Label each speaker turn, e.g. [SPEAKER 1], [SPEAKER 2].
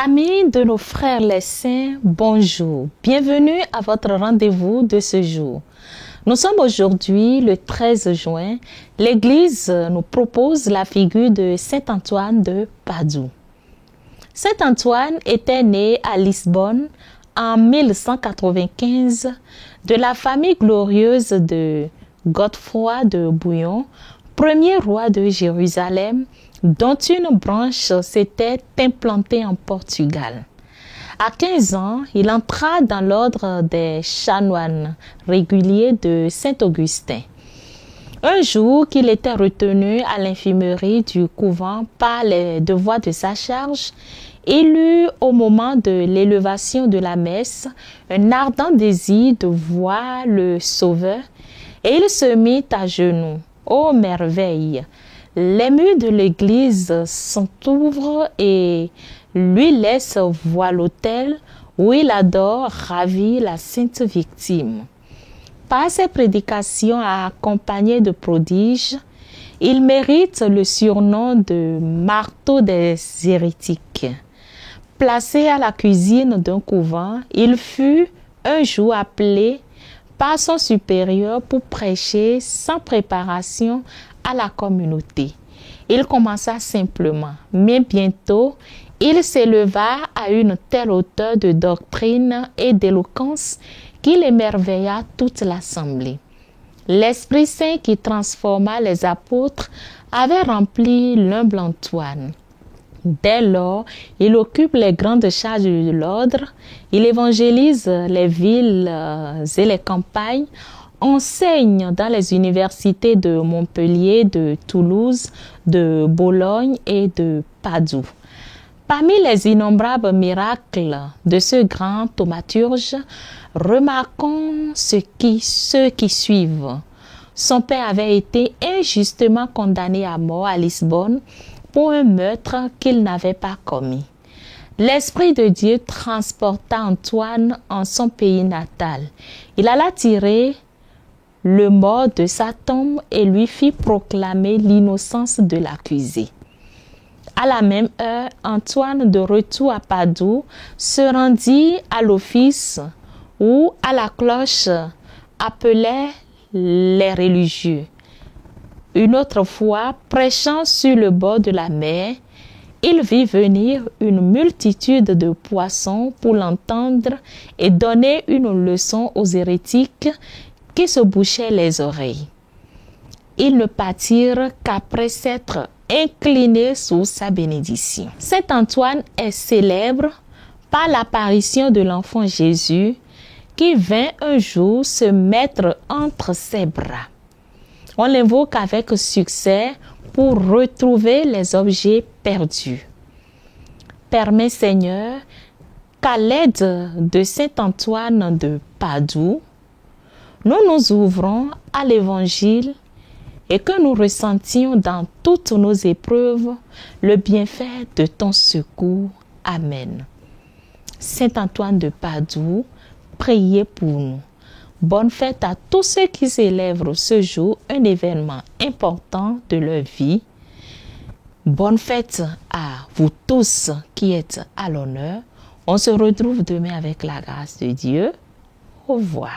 [SPEAKER 1] Amis de nos frères les saints, bonjour. Bienvenue à votre rendez-vous de ce jour. Nous sommes aujourd'hui le 13 juin. L'Église nous propose la figure de Saint Antoine de Padoue. Saint Antoine était né à Lisbonne en 1195 de la famille glorieuse de Godefroy de Bouillon, premier roi de Jérusalem, dont une branche s'était implantée en Portugal. À 15 ans, il entra dans l'ordre des chanoines réguliers de Saint-Augustin. Un jour qu'il était retenu à l'infirmerie du couvent par les devoirs de sa charge, il eut au moment de l'élévation de la messe un ardent désir de voir le Sauveur et il se mit à genoux. Ô merveille! Les murs de l'église s'entr'ouvrent et lui laissent voir l'autel où il adore, ravi la sainte victime. Par ses prédications accompagnées de prodiges, il mérite le surnom de marteau des hérétiques. Placé à la cuisine d'un couvent, il fut un jour appelé par son supérieur pour prêcher sans préparation à la communauté. Il commença simplement, mais bientôt, il s'éleva à une telle hauteur de doctrine et d'éloquence qu'il émerveilla toute l'assemblée. L'Esprit Saint qui transforma les apôtres avait rempli l'humble Antoine. Dès lors, il occupe les grandes charges de l'ordre, il évangélise les villes et les campagnes, enseigne dans les universités de Montpellier, de Toulouse, de Bologne et de Padoue. Parmi les innombrables miracles de ce grand thaumaturge, remarquons ceux qui suivent. Son père avait été injustement condamné à mort à Lisbonne pour un meurtre qu'il n'avait pas commis. L'Esprit de Dieu transporta Antoine en son pays natal. Il alla tirer le mort de sa tombe et lui fit proclamer l'innocence de l'accusé. À la même heure, Antoine, de retour à Padoue, se rendit à l'office où, à la cloche, appelait les religieux. Une autre fois, prêchant sur le bord de la mer, il vit venir une multitude de poissons pour l'entendre et donner une leçon aux hérétiques qui se bouchaient les oreilles. Ils ne partirent qu'après s'être inclinés sous sa bénédiction. Saint Antoine est célèbre par l'apparition de l'enfant Jésus qui vint un jour se mettre entre ses bras. On l'invoque avec succès pour retrouver les objets perdus. Permets, Seigneur, qu'à l'aide de Saint Antoine de Padoue, nous nous ouvrons à l'Évangile et que nous ressentions dans toutes nos épreuves le bienfait de ton secours. Amen. Saint Antoine de Padoue, priez pour nous. Bonne fête à tous ceux qui célèbrent ce jour un événement important de leur vie. Bonne fête à vous tous qui êtes à l'honneur. On se retrouve demain avec la grâce de Dieu. Au revoir.